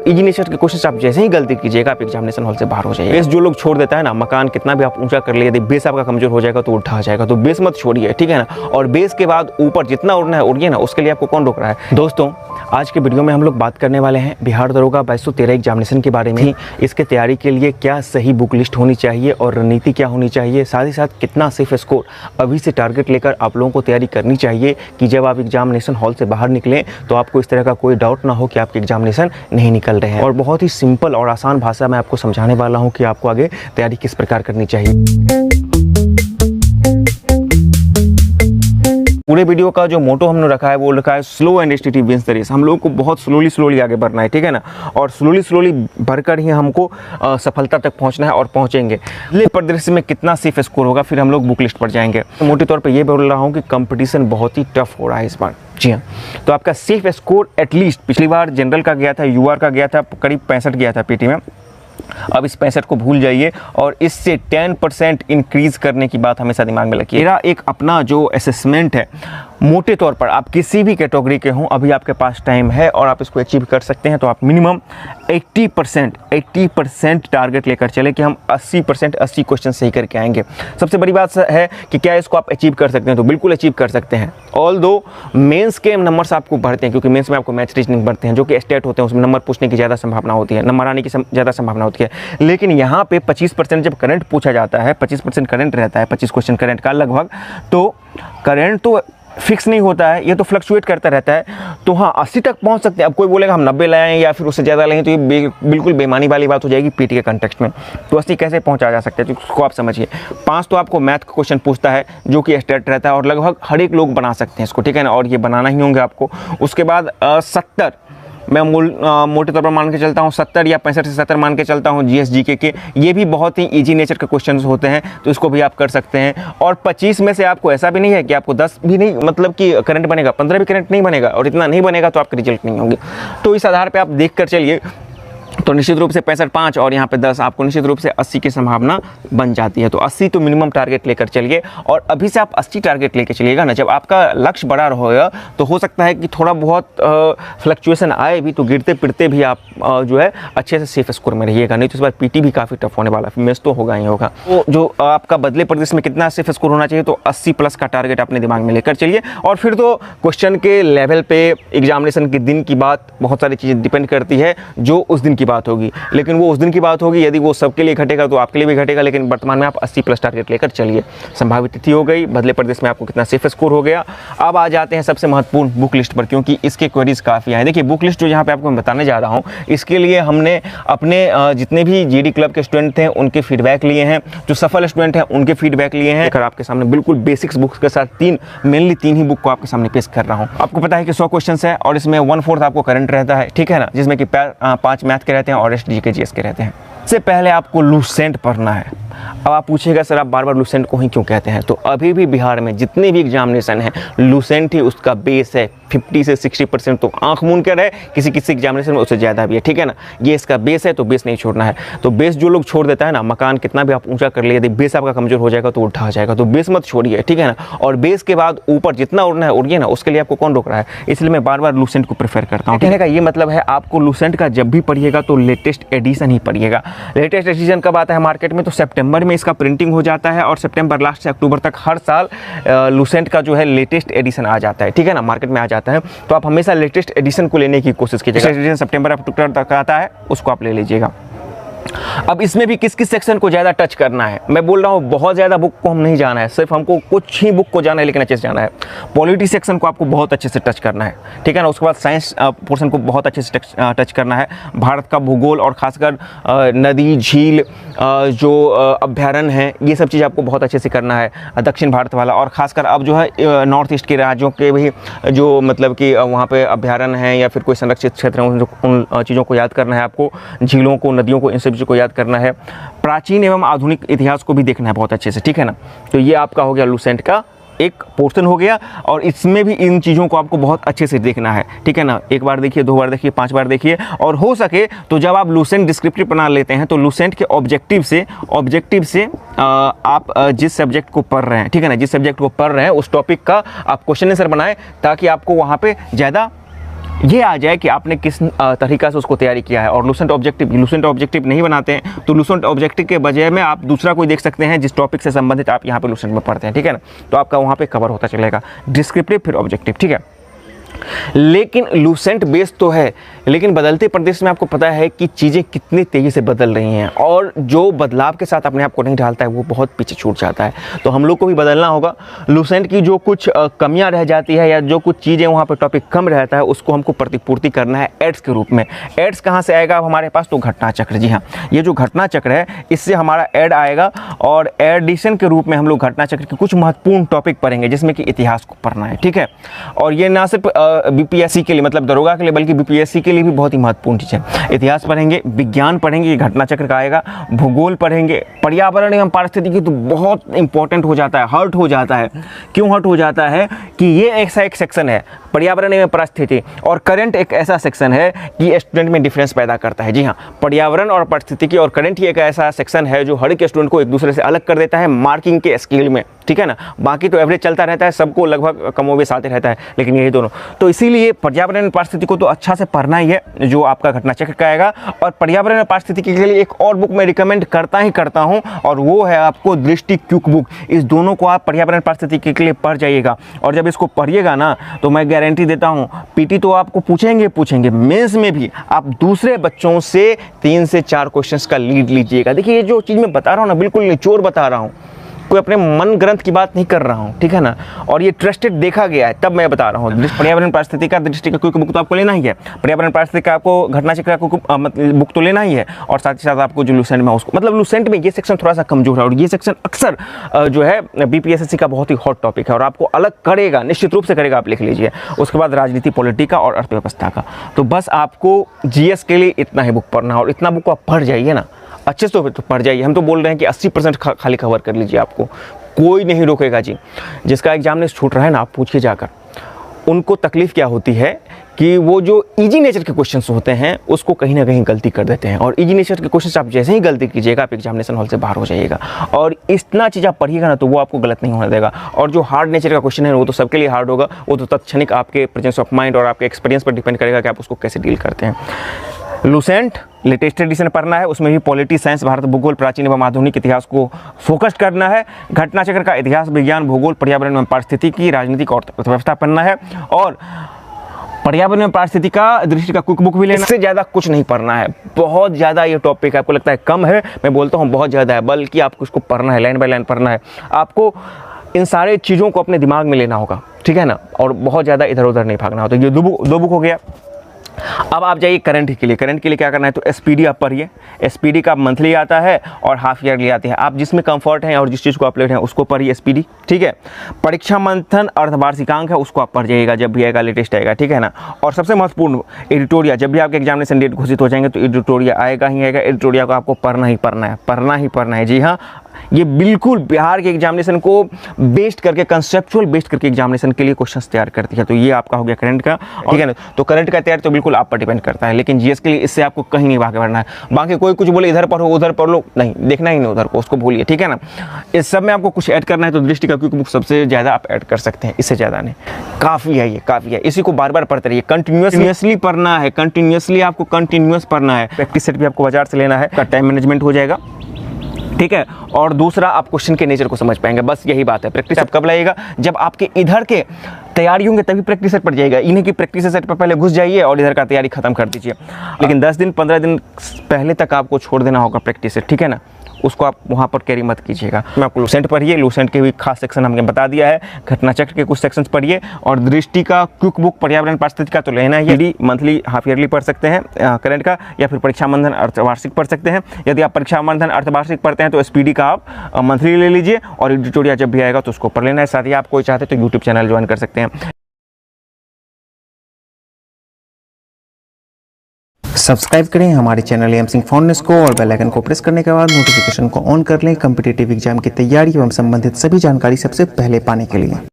Easy nature के question आप जैसे ही गलती कीजिएगा आप एग्जामिनेशन हॉल से बाहर हो जाइए। बेस जो लोग छोड़ देता है ना, मकान कितना भी आप ऊंचा कर लिए, यदि बेस आपका कमजोर हो जाएगा तो उठा जाएगा, तो बेस मत छोड़िए, ठीक है ना। और बेस के बाद ऊपर जितना उड़ना है उड़िए ना, उसके लिए आपको कौन रोक रहा है। दोस्तों आज के वीडियो में हम लोग बात करने वाले हैं बिहार दरोगा 2213 एग्जामिनेशन के बारे में। इसके तैयारी के लिए क्या सही बुक लिस्ट होनी चाहिए और रणनीति क्या होनी चाहिए, साथ ही साथ कितना सेफ स्कोर अभी से टारगेट लेकर आप लोगों को तैयारी करनी चाहिए कि जब आप एग्जामिनेशन हॉल से बाहर निकलें तो आपको इस तरह का कोई डाउट ना हो कि आपके एग्जामिनेशन नहीं निकल रहे हैं। और बहुत ही सिंपल और आसान भाषा में आपको समझाने वाला हूँ कि आपको आगे तैयारी किस प्रकार करनी चाहिए। पूरे वीडियो का जो मोटो हमने रखा है वो रखा है slow and steady wins the race. हम लोगों को बहुत स्लोली आगे बढ़ना है, ठीक है ना, और स्लोली बढ़कर ही हमको सफलता तक पहुंचना है और पहुंचेंगे। ले परिदृश्य में कितना सेफ स्कोर होगा फिर हम लोग बुक लिस्ट पर जाएंगे। मोटे तौर पे ये बोल रहा हूँ कि कंपटीशन बहुत ही टफ हो रहा है इस बार। जी हाँ, तो आपका सेफ स्कोर एटलीस्ट पिछली बार जनरल का गया था, यूआर का गया था, करीब 65 गया था पीटी में। अब इस 65 को भूल जाइए और इससे 10% इंक्रीज करने की बात हमेशा दिमाग में रखिए। मेरा एक अपना जो असेसमेंट है, मोटे तौर पर आप किसी भी कैटेगरी के हों, अभी आपके पास टाइम है और आप इसको अचीव कर सकते हैं, तो आप मिनिमम 80% टारगेट लेकर चले कि हम 80 क्वेश्चन सही करके आएंगे। सबसे बड़ी बात है कि क्या इसको आप अचीव कर सकते हैं, तो बिल्कुल अचीव कर सकते हैं। ऑल दो मेंस के नंबर्स आपको बढ़ते हैं, क्योंकि मेंस में आपको मैथ रीजनिंग बढ़ते हैं, जो कि स्टेट होते हैं, उसमें नंबर पूछने की ज़्यादा संभावना होती है, नंबर आने की ज़्यादा संभावना होती है। लेकिन यहाँ पे 25% जब करंट पूछा जाता है, 25% करंट रहता है, 25 क्वेश्चन करंट का लगभग, तो करंट तो फिक्स नहीं होता है, ये तो फ्लक्चुएट करता रहता है। तो हाँ 80 तक पहुंच सकते हैं। अब कोई बोलेगा हम 90 लाएँ या फिर उससे ज़्यादा लाएँ, तो ये बिल्कुल बेईमानी वाली बात हो जाएगी पीटी के कंटेक्स्ट में। तो 80 कैसे पहुंचा जा सकता है, तो उसको आप समझिए। 5 तो आपको मैथ का क्वेश्चन पूछता है जो कि स्टेट रहता है और लगभग हर एक लोग बना सकते हैं इसको, ठीक है ना, और ये बनाना ही होंगे आपको। उसके बाद 70 मैं मोटे तौर पर मान के चलता हूँ, 70 या 65 से 70 मान के चलता हूँ जीएस जीके के। ये भी बहुत ही इजी नेचर के क्वेश्चंस होते हैं, तो इसको भी आप कर सकते हैं। और 25 में से आपको ऐसा भी नहीं है कि आपको 10 भी नहीं, मतलब कि करंट बनेगा, 15 भी करंट नहीं बनेगा, और इतना नहीं बनेगा तो आपके रिजल्ट नहीं होंगे। तो इस आधार पर आप देख कर चलिए, तो निश्चित रूप से 65 5 और यहाँ पे 10, आपको निश्चित रूप से 80 की संभावना बन जाती है। तो 80 तो मिनिमम टारगेट लेकर चलिए, और अभी से आप 80 टारगेट लेकर चलिएगा ना, जब आपका लक्ष्य बड़ा रहेगा तो हो सकता है कि थोड़ा बहुत फ्लक्चुएशन आए भी, तो गिरते फिरते भी आप जो है अच्छे से सेफ स्कोर में रहिएगा। नहीं तो इस बार पीटी भी काफ़ी टफ होने वाला है, मेंस तो होगा ही होगा। तो जो आपका बदले प्रदेश में कितना सेफ स्कोर होना चाहिए, तो 80+ का टारगेट अपने दिमाग में लेकर चलिए। और फिर तो क्वेश्चन के लेवल पे, एग्जामिनेशन के दिन की बात, बहुत सारी चीज़ें डिपेंड करती है जो उस दिन की बात होगी, लेकिन वो उस दिन की बात होगी। यदि वो सबके लिए घटेगा तो आपके लिए भी घटेगा, लेकिन वर्तमान में आप 80+ टारगेट लेकर चलिए। संभावित तिथि हो गई, बदले प्रदेश में आपको कितना सेफ स्कोर हो गया। अब आ जाते हैं सबसे महत्वपूर्ण बुक लिस्ट पर, क्योंकि इसके क्वेरीज काफ़ी आए। देखिए बुक लिस्ट जो यहाँ पे आपको मैं बताने जा रहा हूँ, इसके लिए हमने अपने जितने भी जीडी क्लब के स्टूडेंट थे उनके फीडबैक लिए हैं, जो सफल स्टूडेंट हैं उनके फीडबैक लिए हैं। आपके सामने बिल्कुल बेसिक्स बुक्स के साथ मेनली तीन ही बुक को आपके सामने पेश कर रहा हूँ। आपको पता है कि 100 क्वेश्चन है और इसमें 1/4 आपको करंट रहता है, ठीक है ना, जिसमें कि 5 मैथ के रहते हैं और रेस्ट जीके जीएस के रहते हैं। सबसे पहले आपको लूसेंट पढ़ना है। अब आप पूछेगा सर आप बार बार लूसेंट को ही क्यों कहते हैं, तो अभी भी बिहार में जितने भी एग्जामिनेशन हैं लूसेंट ही उसका बेस है। 50 से 60% तो आंख मूंद कर है, किसी एग्जामिनेशन में उससे ज़्यादा भी है, ठीक है ना। ये इसका बेस है, तो बेस नहीं छोड़ना है। तो बेस जो लोग छोड़ देता है ना, मकान कितना भी आप ऊंचा कर लिए, यदि बेस आपका कमजोर हो जाएगा तो उठा जाएगा, तो बेस मत छोड़िए, ठीक है ना। और बेस के बाद ऊपर जितना उड़ना है उड़िए ना, उसके लिए आपको कौन रोक रहा है। इसलिए मैं बार बार लूसेंट को प्रेफर करता हूँ। कहने का ये मतलब है आपको लूसेंट का जब भी पढ़िएगा तो लेटेस्ट एडिशन ही पढ़िएगा। लेटेस्ट एडिशन कब आता है मार्केट में, तो सितंबर में इसका प्रिंटिंग हो जाता है, और सितंबर लास्ट से अक्टूबर तक हर साल लूसेंट का जो है लेटेस्ट एडिशन आ जाता है, ठीक है ना, मार्केट में आ जाता है। तो आप हमेशा लेटेस्ट एडिशन को लेने की कोशिश कीजिएगा। एडिशन सितंबर अक्टूबर तक आता है, उसको आप ले लीजिएगा। अब इसमें भी किस किस सेक्शन को ज़्यादा टच करना है, मैं बोल रहा हूँ बहुत ज़्यादा बुक को हम नहीं जाना है, सिर्फ हमको कुछ ही बुक को जाना है, लेकिन अच्छे से जाना है। पॉलिटी सेक्शन को आपको बहुत अच्छे से टच करना है, ठीक है ना। उसके बाद साइंस पोर्शन को बहुत अच्छे से टच करना है। भारत का भूगोल और खासकर नदी झील जो अभ्यारण्य है, ये सब चीज़ आपको बहुत अच्छे से करना है, दक्षिण भारत वाला। और खासकर अब जो है नॉर्थ ईस्ट के राज्यों के भी जो मतलब कि वहाँ पे अभ्यारण्य हैं या फिर कोई संरक्षित क्षेत्र हैं, उन चीज़ों को याद करना है आपको, झीलों को, नदियों को, इन सब को याद करना है। प्राचीन एवं आधुनिक इतिहास को भी देखना है बहुत अच्छे से, ठीक है ना। तो ये आपका हो गया लूसेंट का एक पोर्शन हो गया, और इसमें भी इन चीज़ों को आपको बहुत अच्छे से देखना है, ठीक है ना। 1 बार देखिए, 2 बार देखिए, 5 बार देखिए, और हो सके तो जब आप लूसेंट डिस्क्रिप्टिव बना लेते हैं तो लूसेंट के ऑब्जेक्टिव से आप जिस सब्जेक्ट को पढ़ रहे हैं, ठीक है ना, जिस सब्जेक्ट को पढ़ रहे हैं उस टॉपिक का आप क्वेश्चन आंसर बनाएं, ताकि आपको वहाँ पे ज़्यादा ये आ जाए कि आपने किस तरीका से उसको तैयारी किया है। और लूसेंट ऑब्जेक्टिव नहीं बनाते हैं तो लूसेंट ऑब्जेक्टिव के बजाय में आप दूसरा कोई देख सकते हैं जिस टॉपिक से संबंधित आप यहाँ पे लूसेंट में पढ़ते हैं, ठीक है ना, तो आपका वहाँ पे कवर होता चलेगा, डिस्क्रिप्टिव फिर ऑब्जेक्टिव, ठीक है। लेकिन लूसेंट बेस तो है, लेकिन बदलते प्रदेश में आपको पता है कि चीज़ें कितनी तेज़ी से बदल रही हैं और जो बदलाव के साथ अपने आप को नहीं ढालता है वो बहुत पीछे छूट जाता है। तो हम लोग को भी बदलना होगा। लूसेंट की जो कुछ कमियां रह जाती है या जो कुछ चीज़ें वहाँ पर टॉपिक कम रहता है उसको हमको प्रतिपूर्ति करना है एड्स के रूप में। एड्स कहाँ से आएगा हमारे पास? तो घटना चक्र। जी हाँ, ये जो घटना चक्र है इससे हमारा एड आएगा और एडिशन के रूप में हम लोग घटना चक्र के कुछ महत्वपूर्ण टॉपिक पढ़ेंगे जिसमें कि इतिहास को पढ़ना है, ठीक है। और ये ना सिर्फ बीपीएससी के लिए मतलब दरोगा के लिए बल्कि बीपीएससी के लिए भी बहुत ही महत्वपूर्ण चीज़ है। इतिहास पढ़ेंगे, विज्ञान पढ़ेंगे, ये घटना चक्र का आएगा, भूगोल पढ़ेंगे, पर्यावरण एवं पारिस्थितिकी तो बहुत इंपॉर्टेंट हो जाता है, हर्ट हो जाता है। क्यों हर्ट हो जाता है कि ये ऐसा एक सेक्शन है पर्यावरण एवं परिस्थिति, और करंट एक ऐसा सेक्शन है कि स्टूडेंट में डिफरेंस पैदा करता है। जी हाँ, पर्यावरण और परिस्थितिकी और करंट ही एक ऐसा सेक्शन है जो हर एक स्टूडेंट को एक दूसरे से अलग कर देता है मार्किंग के स्केल में, ठीक है ना। बाकी तो एवरेज चलता रहता है, सबको लगभग कमोबेश आते रहता है, लेकिन यही दोनों। तो इसीलिए पर्यावरण और पारिस्थितिकी को तो अच्छा से पढ़ना ही है जो आपका घटना चक्र का आएगा। और पर्यावरण और पारिस्थितिकी के लिए एक और बुक मैं रिकमेंड करता हूँ और वो है आपको दृष्टि क्विक बुक। इस दोनों को आप पर्यावरण पारिस्थितिकी के लिए पढ़ जाइएगा और जब इसको पढ़िएगा ना तो मैं गारंटी देता हूँ पीटी तो आपको पूछेंगे, मेंस में भी आप दूसरे बच्चों से 3 से 4 क्वेश्चंस का लीड लीजिएगा। देखिए ये जो चीज़ मैं बता रहा हूँ ना बिल्कुल निचोड़ बता रहा हूँ, कोई अपने मन ग्रंथ की बात नहीं कर रहा हूँ, ठीक है ना। और ये ट्रस्टेड देखा गया है तब मैं बता रहा हूँ। पर्यावरण पारिस्थितिकी का दृष्टि का कोई बुक तो आपको लेना ही है, पर्यावरण पारिस्थितिकी का आपको घटना चक्र का बुक तो लेना ही है, और साथ ही साथ आपको जो लूसेंट में उसको मतलब लूसेंट में ये सेक्शन थोड़ा सा कमजोर है और ये सेक्शन अक्सर जो है बीपीएससी का बहुत ही हॉट टॉपिक है और आपको अलग करेगा, निश्चित रूप से करेगा, आप लिख लीजिए। उसके बाद राजनीति, पॉलिटिका और अर्थव्यवस्था का। तो बस आपको जीएस के लिए इतना ही बुक पढ़ना है और इतना बुक आप पढ़ जाइए ना अच्छे से तो पढ़ जाइए। हम तो बोल रहे हैं कि 80% खाली कवर कर लीजिए, आपको कोई नहीं रोकेगा जी। जिसका एग्जाम में छूट रहा है ना, आप पूछिए जाकर उनको तकलीफ क्या होती है कि वो जो इजी नेचर के क्वेश्चंस होते हैं उसको कहीं ना कहीं गलती कर देते हैं। और इजी नेचर के क्वेश्चंस आप जैसे ही गलती कीजिएगा आप एग्जामिनेशन हॉल से बाहर हो जाइएगा। और इतना चीज़ आप पढ़िएगा ना तो वो आपको गलत नहीं होने देगा। और जो हार्ड नेचर का क्वेश्चन है वो तो सबके लिए हार्ड होगा, वो तो तत्क्षणिक आपके प्रेजेंस ऑफ माइंड और आपके एक्सपीरियंस पर डिपेंड करेगा कि आप उसको कैसे डील करते हैं। लूसेंट लेटेस्ट एडिशन पढ़ना है, उसमें भी पॉलिटी, साइंस, भारत, भूगोल, प्राचीन एवं आधुनिक इतिहास को फोकस करना है। घटना चक्र का इतिहास, विज्ञान, भूगोल, पर्यावरण एवं पारिस्थितिकी, राजनीतिक और अर्थव्यवस्था पढ़ना है। और पर्यावरण एवं पारिस्थितिकी का दृष्टि का कुक बुक भी लेना। इससे ज़्यादा कुछ नहीं पढ़ना है। बहुत ज़्यादा ये टॉपिक आपको लगता है कम है, मैं बोलता हूँ बहुत ज़्यादा है, बल्कि आपको उसको पढ़ना है, लाइन बाय लाइन पढ़ना है। आपको इन सारे चीज़ों को अपने दिमाग में लेना होगा, ठीक है ना, और बहुत ज़्यादा इधर उधर नहीं भागना होता। ये दो बुक हो गया। अब आप जाइए करंट के लिए। करंट के लिए क्या करना है, तो एसपीडी आप पढ़िए। एसपीडी का मंथली आता है और हाफ ईयरली आती है। आप जिसमें कंफर्ट हैं और जिस चीज़ को आप लेट हैं उसको पढ़िए एसपीडी, ठीक है। परीक्षा मंथन अर्धवार्षिकांक है उसको आप पढ़ जाइएगा जब भी आएगा, लेटेस्ट आएगा, ठीक है ना। और सबसे महत्वपूर्ण एडिटोरिया, जब भी आपके एग्जामिनेशन डेट घोषित हो जाएंगे तो एडिटोरिया आएगा ही आएगा। एडिटोरिया को आपको पढ़ना ही पढ़ना है। जी हाँ, ये बिल्कुल बिहार के एग्जामिनेशन को बेस्ड करके, कंसेप्चुअल बेस्ड करके एग्जामिनेशन के लिए क्वेश्चंस तैयार करती है। तो ये आपका हो गया करंट का, ठीक है ना। तो करंट का तैयार तो बिल्कुल आप पर डिपेंड करता है, लेकिन जीएस के लिए इससे आपको कहीं नहीं भागे बढ़ना है। बाकी कोई कुछ बोले इधर पढ़ो उधर पढ़ लो, नहीं, देखना ही नहीं उधर को, उसको भूलिए, ठीक है ना। इस सब में आपको कुछ ऐड करना है तो दृष्टि का क्विक बुक सबसे ज़्यादा आप ऐड कर सकते हैं, इससे ज़्यादा नहीं। काफ़ी है, ये काफ़ी है। इसी को बार बार पढ़ते रहिए, कंटिन्यूसली पढ़ना है, कंटिन्यूसली आपको कंटिन्यूस पढ़ना है। प्रैक्टिस सेट भी आपको बाजार से लेना है, टाइम मैनेजमेंट हो जाएगा, ठीक है। और दूसरा आप क्वेश्चन के नेचर को समझ पाएंगे, बस यही बात है। प्रैक्टिस आप कब लाइएगा, जब आपके इधर के तैयारी होंगे तभी प्रैक्टिस सेट पर जाइएगा। इन्हीं की प्रैक्टिस सेट पर पहले घुस जाइए और इधर का तैयारी खत्म कर दीजिए। लेकिन 10 दिन 15 दिन पहले तक आपको छोड़ देना होगा प्रैक्टिस सेट, ठीक है ना। उसको आप वहाँ पर कैरी मत कीजिएगा। मैं आपको लूसेंट पढ़िए, लूसेंट के भी खास सेक्शन हमने बता दिया है। घटना चक्र के कुछ सेक्शंस पढ़िए और दृष्टि का क्विक बुक पर्यावरण पारिस्थितिकी का तो लेना ही है। मंथली हाफ ईयरली पढ़ सकते हैं करंट का, या फिर परीक्षा मंथन अर्धवार्षिक पढ़ सकते हैं। यदि आप परीक्षा मंथन अर्धवार्षिक पढ़ते हैं तो एसपीडी का आप मंथली ले लीजिए और एडिटोरिया जब भी आएगा तो उसको पढ़ लेना है। साथ ही आप कोई चाहते तो यूट्यूब चैनल ज्वाइन कर सकते हैं। सब्सक्राइब करें हमारे चैनल एम सिंह फाउंडेशन को और बेल आइकन को प्रेस करने के बाद नोटिफिकेशन को ऑन कर लें कॉम्पिटिटिव एग्जाम की तैयारी एवं संबंधित सभी जानकारी सबसे पहले पाने के लिए।